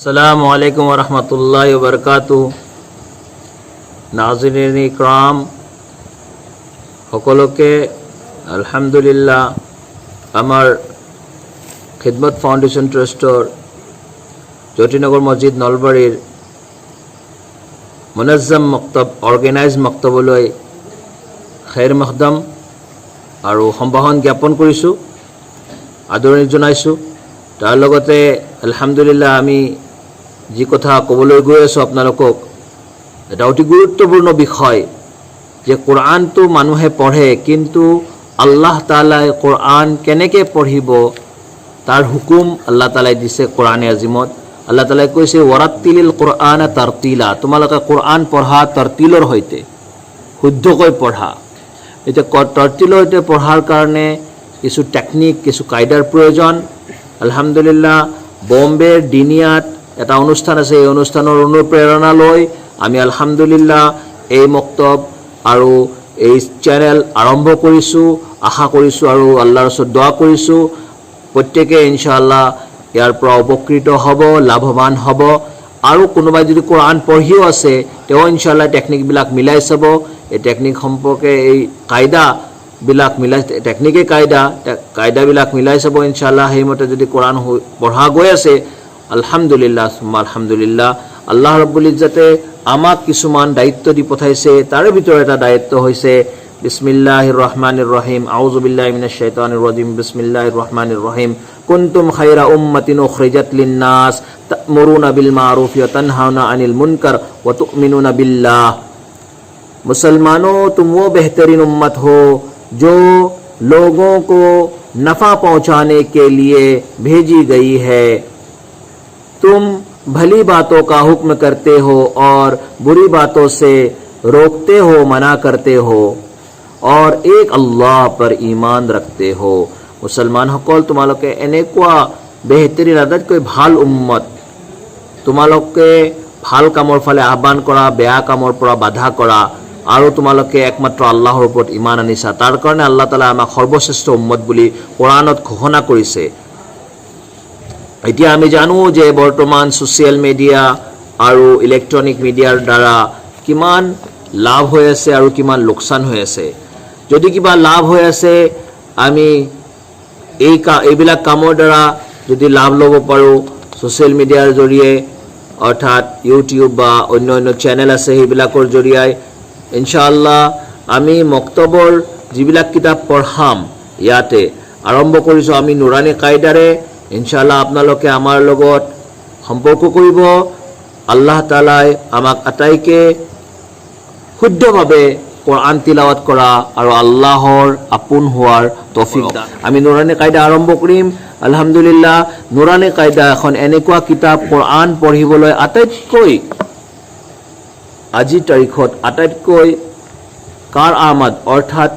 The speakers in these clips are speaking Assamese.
अस्सलामु अलैकुम वरहमतुल्लाहि वबरकातुहू। नाज़रीन इकराम সকলকে আলহামদুলিল্লাহ আমাৰ খিদমত ফাউন্ডেশন ট্ৰাস্টৰ জ্যোতিনগৰ মসজিদ নলবাৰীৰ মুনাজ্জম মক্তব অৰ্গেনাইজ মক্তবলৈ খেৰ মখদম আৰু সম্ভাষণ জ্ঞাপন কৰিছোঁ, আদৰণি জনাইছোঁ। তাৰ লগতে আলহামদুলিল্লাহ আমি যি কথা ক'বলৈ গৈ আছোঁ আপোনালোকক, এটা অতি গুৰুত্বপূৰ্ণ বিষয় যে কোৰআনটো মানুহে পঢ়ে, কিন্তু আল্লাহ তাআলাই কোৰআন কেনেকৈ পঢ়িব তাৰ হুকুম আল্লাহ তাআলাই দিছে কোৰআনে আজিমত। আল্লাহ তাআলাই কৈছে ওয়াৰাত্তিলিল কোৰআন তাৰতিলা, তোমালোকে কোৰআন পঢ়া তৰতিলৰ সৈতে, শুদ্ধকৈ পঢ়া। এতিয়া তৰতিলৰ সৈতে পঢ়াৰ কাৰণে কিছু টেকনিক, কিছু কায়দাৰ প্ৰয়োজন। আলহামদুলিল্লাহ বম্বেৰ দিনিয়াত এটা অনুষ্ঠান আছে, এই অনুষ্ঠানৰ অনুপ্ৰেৰণা লৈ আমি আলহামদুলিল্লাহ এই মক্তব আৰু এই চেনেল আৰম্ভ কৰিছোঁ। আশা কৰিছোঁ আৰু আল্লাহৰ ওচৰত দোৱা কৰিছোঁ প্ৰত্যেকে ইনশাআল্লাহ ইয়াৰ পৰা উপকৃত হ'ব, লাভৱান হ'ব। আৰু কোনোবাই যদি কোৰআন পঢ়িও আছে তেওঁ ইনশাআল্লাহ টেকনিকবিলাক মিলাই চাব। এই টেকনিক সম্পৰ্কে এই কায়দাবিলাক মিলাই, টেকনিকে কায়দাবিলাক মিলাই চাব ইনশাআল্লাহ। সেইমতে যদি কোরআন পঢ়া গৈ আছে আলহামদুলিল্লাহ আলহামদুলিল্লাহ আল্লাহ ৰব্বুল ইজ্জতে আমাক কিছুমান দায়িত্ব দি পঠাইছে। তাৰে ভিতৰত এটা দায়িত্ব হৈছে বিসমিল্লাহিৰ ৰহমানিৰ ৰহিম, আউযু বিল্লাহি মিনাশ শাইতানিৰ ৰাজিম, বিসমিল্লাহিৰ ৰহমানিৰ ৰহিম। কুনতুম খায়রা উম্মাতিন উখরিজাত লিন-নাস তা'মুরুনা বিল মা'রুফি ওয়া তানহাউনা আনিল মুনকার ওয়া তু'মিনুনা बिल्लाह। मुसलमानों, तुम वो बेहतरीन उम्मत हो जो लोगों को नफ़ा पहुंचाने के लिए भेजी गई है। तुम भली बातों का हुक्म करते हो और बुरी बातों से रोकते हो, मना करते हो, और एक अल्लाह पर ईमान रखते हो। मुसलमान সকল, তোমালোকে এনেকুৱা বেহতरीन আটাইতকৈ ভাল উম্মত, তোমালোকে ভাল কামৰ ফালে আহ্বান কৰা, বেয়া কামৰ পৰা বাধা কৰা, আৰু তোমালোকে একমাত্ৰ আল্লাহৰ ওপৰত ইমান আনিছা। তাৰ কাৰণে আল্লাহ তাআলা আমাক সৰ্বশ্ৰেষ্ঠ উম্মত বুলি কোৰআনত ঘোষণা কৰিছে। এতিয়া আমি জানো যে বৰ্তমান ছ'চিয়েল মিডিয়া আৰু ইলেক্ট্ৰনিক মিডিয়াৰ দ্বাৰা কিমান লাভ হৈ আছে আৰু কিমান লোকচান হৈ আছে। যদি কিবা লাভ হৈ আছে, আমি এইবিলাক কামৰ দ্বাৰা যদি লাভ ল'ব পাৰোঁ ছ'চিয়েল মিডিয়াৰ জৰিয়ে, অৰ্থাৎ ইউটিউব বা অন্য চেনেল আছে সেইবিলাকৰ জৰিয়াই, ইনশাআল্লাহ আমি মক্তবৰ যিবিলাক কিতাপ পঢ়াম ইয়াতে আৰম্ভ কৰিছোঁ আমি নুৰানী কায়দাৰে। ইনশাআল্লাহ আপোনালোকে আমাৰ লগত সম্পৰ্ক কৰিব। আল্লাহ তাআলাই আমাক আটাইকে শুদ্ধভাৱে কোৰআন তিলাওয়াত কৰা আৰু আল্লাহৰ আপোন হোৱাৰ তৌফিক দান। আমি নুৰানী কায়দা আৰম্ভ কৰিম আলহামদুলিল্লাহ। নুৰানী কায়দা এখন এনেকুৱা কিতাপ, কোৰআন পঢ়িবলৈ আটাইতকৈ আজিৰ তাৰিখত আটাইতকৈ কাৰ আমদ, অৰ্থাৎ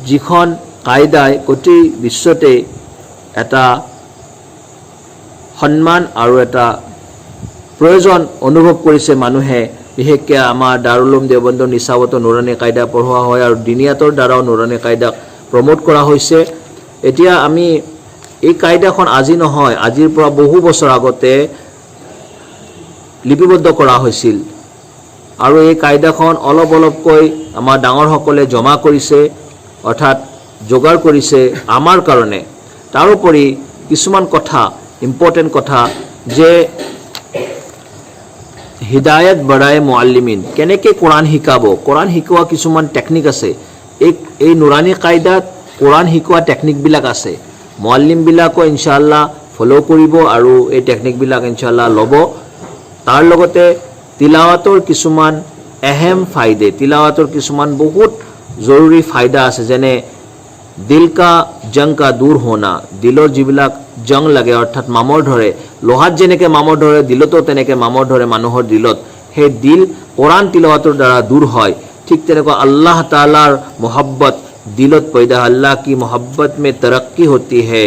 যিখন কায়দাই গোটেই বিশ্বতে এটা সন্মান আৰু এটা প্ৰয়োজন অনুভৱ কৰিছে মানুহে। বিশেষকৈ আমাৰ দাৰুল উলুম দেওবন্দৰ নিচাবতো নুৰানী কায়দা পঢ়োৱা হয় আৰু দিনিয়াতৰ দ্বাৰাও নুৰানী কায়দাক প্ৰমোট কৰা হৈছে। এতিয়া আমি এই কায়দাখন আজি নহয়, আজিৰ পৰা বহু বছৰ আগতে লিপিবদ্ধ কৰা হৈছিল আৰু এই কায়দাখন অলপ অলপকৈ আমাৰ ডাঙৰসকলে জমা কৰিছে, অৰ্থাৎ যোগাৰ কৰিছে আমাৰ কাৰণে। তাৰোপৰি কিছুমান কথা, ইম্পৰ্টেণ্ট কথা, যে হিদায়ত বড়াই মুআল্লিমিন, কেনেকৈ কোৰআন শিকাব, কোৰআন শিকোৱা কিছুমান টেকনিক আছে। এই নুৰানী কায়দাত কোৰআন শিকোৱা টেকনিকবিলাক আছে। মুআল্লিমবিলাকো ইনশাআল্লাহ ফ'ল' কৰিব আৰু এই টেকনিকবিলাক ইনশাআল্লাহ ল'ব। তাৰ লগতে তিলাৱাতৰ কিছুমান এহেম ফাইদে, তিলাৱাতৰ কিছুমান বহুত জৰুৰী ফাইদা আছে, যেনে দিল কা জং কা দূৰ হোনা, দিলৰ যিবিলাক জং লাগে অৰ্থাৎ মামৰ ধৰে, লোহাত যেনেকৈ মামৰ ধৰে দিলতো তেনেকৈ মামৰ ধৰে মানুহৰ দিলত, সেই দিল কোৰআন তিলাৱাতৰ দ্বাৰা দূৰ হয়। ঠিক তেনেকুৱা আল্লাহ তাআলাৰ মোহব্বত দিলত पैदा, अल्लाह की मोहब्बत में तरक्की होती है,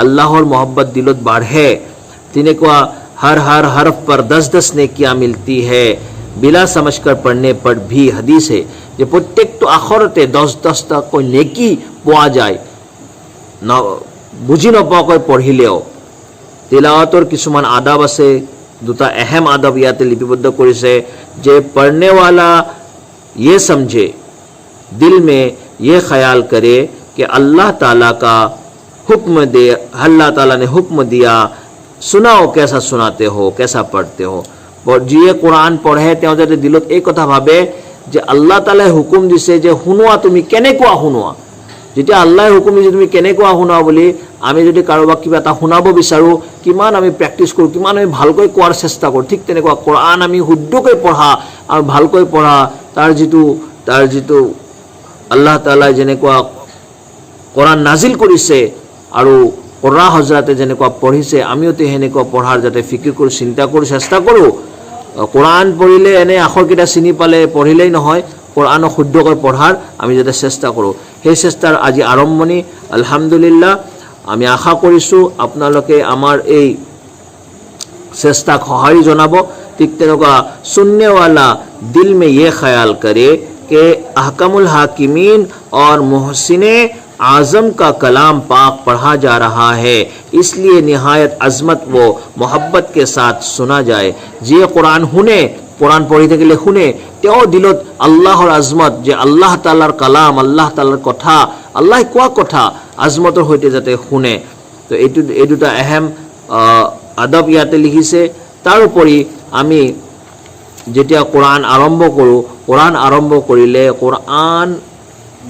अल्लाहर मोहब्बत दिलत बाढ़े। तिनेकुआ हर हर हर्फ पर 10-10 नेकियां मिलती है, बिला समझकर पढ़ने पर भी हदीस है যে প্রত্যেকটো আখৰতে 10-10টাকৈ নেকি পোৱা যায়, বুজি নপোৱাকৈ পঢ়িলেও। তিলাৱাতৰ কিছুমান আদাব আছে, দুটা अहम आदब ইয়াতে লিপিবদ্ধ কৰিছে যে पढ़ने वाला ये समझे दिल में ये ख्याल करे कि अल्लाह ताला का हुक्म दे, अल्लाह ताला ने हुक्म दिया, सुनाओ कैसा सुनाते हो, कैसा पढ़ते हो। যিয়ে কোরআন পঢ়ে তেওঁ যাতে দিলত এই কথা ভাবে যে আল্লাহ তাআলাই হুকুম দিছে যে শুনোৱা, তুমি কেনেকুৱা শুনোৱা। যেতিয়া আল্লাহে হুকুম দিছে তুমি কেনেকুৱা শুনোৱা বুলি আমি যদি কাৰোবাক কিবা এটা শুনাব বিচাৰোঁ, কিমান আমি প্ৰেক্টিছ কৰোঁ, কিমান আমি ভালকৈ কোৱাৰ চেষ্টা কৰোঁ। ঠিক তেনেকুৱা কোৰআন আমি শুদ্ধকৈ পঢ়া আৰু ভালকৈ পঢ়া, তাৰ যিটো আল্লাহ তাআলাই যেনেকুৱা কোৰআন নাজিল কৰিছে আৰু কোৰা হজৰতে যেনেকুৱা পঢ়িছে আমিও সেনেকুৱা পঢ়াৰ যাতে ফিকিৰ কৰোঁ, চিন্তা কৰোঁ, চেষ্টা কৰোঁ। কোৰআন পঢ়িলে এনে আখৰকেইটা চিনি পালে পঢ়িলেই নহয়, কোৰআনক শুদ্ধকৈ পঢ়াৰ আমি যাতে চেষ্টা কৰোঁ। সেই চেষ্টাৰ আজি আৰম্ভণি। আলহামদুলিল্লাহ, আমি আশা কৰিছোঁ আপোনালোকে আমাৰ এই চেষ্টাক সঁহাৰি জনাব। ঠিক তেনেকুৱা सुननेवाला दिल में ये ख्याल करे कि अहकामुल हाकिमीन और मुहसिने आज़म का कलाम पाक पढ़ा जा रहा है, इसलिए निहायत अजमत व मोहब्बत के साथ सुना जाए। যিয়ে কোরআন শুনে, কোরআন পঢ়ি থাকিলে শুনে, তেওঁ দিলত আল্লাহৰ আজমত, যে আল্লাহ তাআলাৰ কালাম, আল্লাহ তাআলাৰ কথা, আল্লাহে কোৱা কথা আজমতৰ সৈতে যাতে শুনে। তো এই দুটা अहम আদব ইয়াতে লিখিছে। তাৰোপৰি আমি যেতিয়া কোৰআন আৰম্ভ কৰোঁ, কোৰআন আৰম্ভ কৰিলে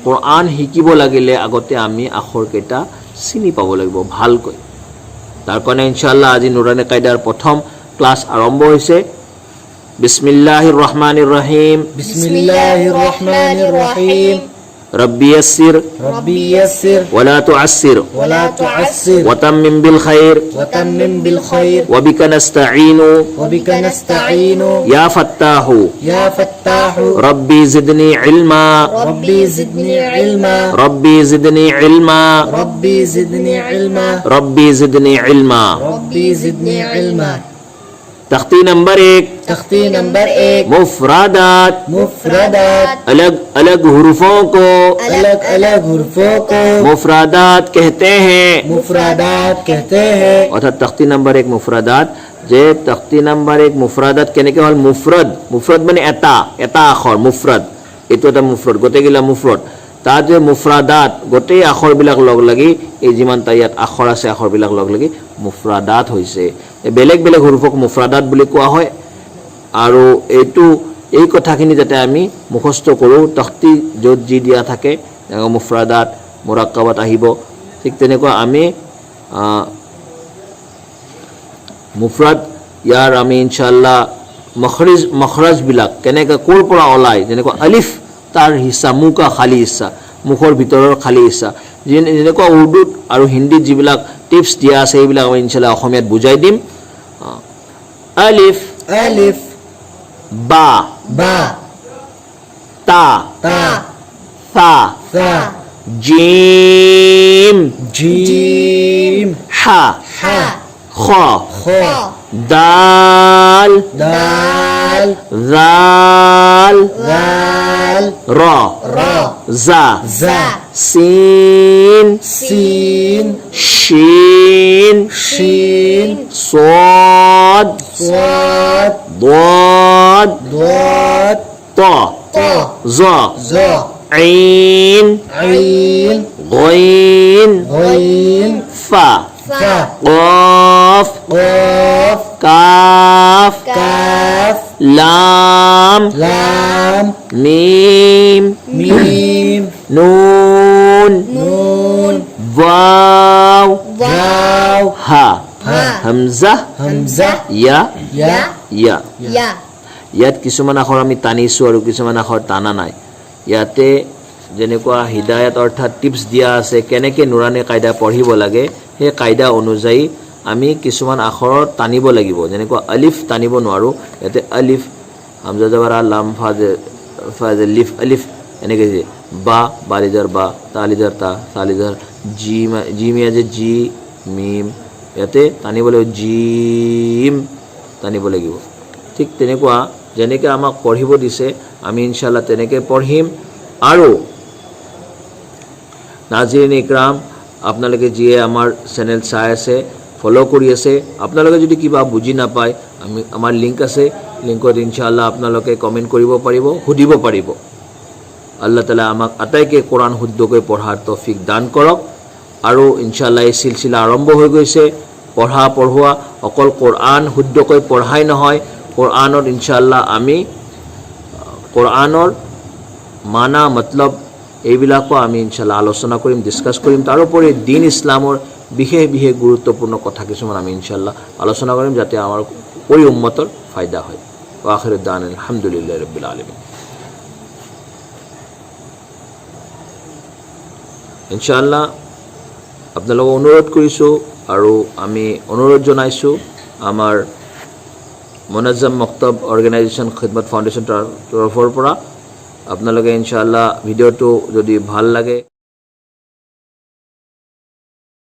কোৰআন শিকিব লাগিলে আগতে আমি আখৰকেইটা চিনি পাব লাগিব ভালকৈ। তাৰ কাৰণে ইনশাআল্লাহ আজি নুৰানী কায়দাৰ প্ৰথম ক্লাছ আৰম্ভ হৈছে। বিসমিল্লাহিৰ ৰহমানিৰ ৰহিম। বিসমিল্লাহিৰ ৰহমানিৰ ৰহিম। ربي يسر ولا تعسر وتمم بالخير وبك نستعين يا فتاح ربي زدني علما ربي زدني علما तख्ती नंबर 1 मुफरादात अलग अलग हुरूफों को मुफरादात कहते हैं। অর্থাৎ तख्ती नंबर 1 मुफरादात, যে तख्ती नंबर 1 मुफरादात কেনেকৈ হল মুফৰদ মানে এটা আখৰ মুফৰদ, এইটো এটা মুফৰদ, গোটেইগিলা মুফৰদ। তাত যে মুফৰাদাত গোটেই আখৰবিলাক লগ লাগি এই যিমানটা ইয়াত আখৰ আছে আখৰবিলাক লগ লাগি মুফৰাদাত হৈছে। বেলেগ বেলেগ হুৰুফক মুফৰাদাত বুলি কোৱা হয়। আৰু এই কথাখিনি যাতে আমি মুখস্থ কৰোঁ, তখতি য'ত যি দিয়া থাকে মুফৰাদাত মুৰাক্কাবাত আহিব। ঠিক তেনেকুৱা আমি মুফৰাদ ইয়াৰ আমি ইনশাআল্লাহ মখৰাজবিলাক কেনেকৈ ক'ৰ পৰা ওলায়, যেনেকুৱা আলিফ তাৰ হিস্সা, মুকা খালী হিস্সা, মুখৰ ভিতৰৰ খালী হিস্সা, যেনেকুৱা উৰ্দুত আৰু হিন্দীত যিবিলাক টিপছ দিয়া আছে এইবিলাক আমি ইনশাআল্লাহ অসমীয়াত বুজাই দিম। আলিফ বা তা সা জিম হা খ দাল জাল র জা সিন শিন صاد ضاد ط ظ عين غين فا قاف كاف لام ميم نون واو ها হামজা ইয়া ইয়াত কিছুমান আখৰ আমি টানিছোঁ আৰু কিছুমান আখৰ টানা নাই। ইয়াতে যেনেকুৱা হিদায়ত অৰ্থাৎ টিপছ দিয়া আছে কেনেকৈ নুৰানী কায়দা পঢ়িব লাগে, সেই কায়দা অনুযায়ী আমি কিছুমান আখৰত টানিব লাগিব। যেনেকুৱা আলিফ টানিব নোৱাৰোঁ, ইয়াতে আলিফ হামজা জাবাৰ লাম ফাজে লিফ আলিফ এনেকৈ যে বা বালিদাৰ বা তালিদাৰ তা তালিদাৰ জিমিয়া যে জি মিম, ইয়াতে টানিব লাগিব জিম টানিব লাগিব। ঠিক তেনেকুৱা যেনেকৈ আমাক পঢ়িব দিছে আমি ইনশাআল্লাহ তেনেকৈ পঢ়িম। আৰু নাজিৰিন ইকৰাম, আপোনালোকে যিয়ে আমাৰ চেনেল চাই আছে ফ'ল' কৰি আছে আপোনালোকে যদি কিবা বুজি নাপায় আমাৰ লিংক আছে লিংকত ইনশাআল্লাহ আপোনালোকে কমেণ্ট কৰিব পাৰিব সুধিব পাৰিব আল্লাহ তাআলা আমাক আটাইকে কোৰাণ শুদ্ধকৈ পঢ়াৰ তৌফিক দান কৰক আৰু ইনশাআল্লাহ এই সিলসিলা আৰম্ভ হৈ গৈছে পঢ়োৱা অকল কোৰাণ শুদ্ধকৈ পঢ়াই নহয় কোৰাণৰ ইনশাআল্লাহ আমি কোৰাণৰ মানা মতলব এইবিলাকো আমি ইনশাআল্লাহ আলোচনা কৰিম ডিসকাস কৰিম তাৰোপৰি দিন ইছলামৰ বিশেষ গুৰুত্বপূৰ্ণ কথা কিছুমান আমি ইনশাআল্লাহ আলোচনা কৰিম যাতে আমাৰ ওই উম্মতৰ ফায়দা হয় ওয়া আখিৰু দাওয়ানা আলহামদুলিল্লাহি ৰাব্বিল আলামিন ইনশাআল্লাহ আপোনালোকক অনুৰোধ কৰিছো আৰু আমি অনুৰোধ জনাইছো আমাৰ মুনাজ্জম মক্তব অৰ্গেনাইজেশ্যন খিদমত ফাউণ্ডেশ্যন তৰফৰ পৰা আপোনালোকে ইনশাআল্লাহ ভিডিঅ'টো যদি ভাল লাগে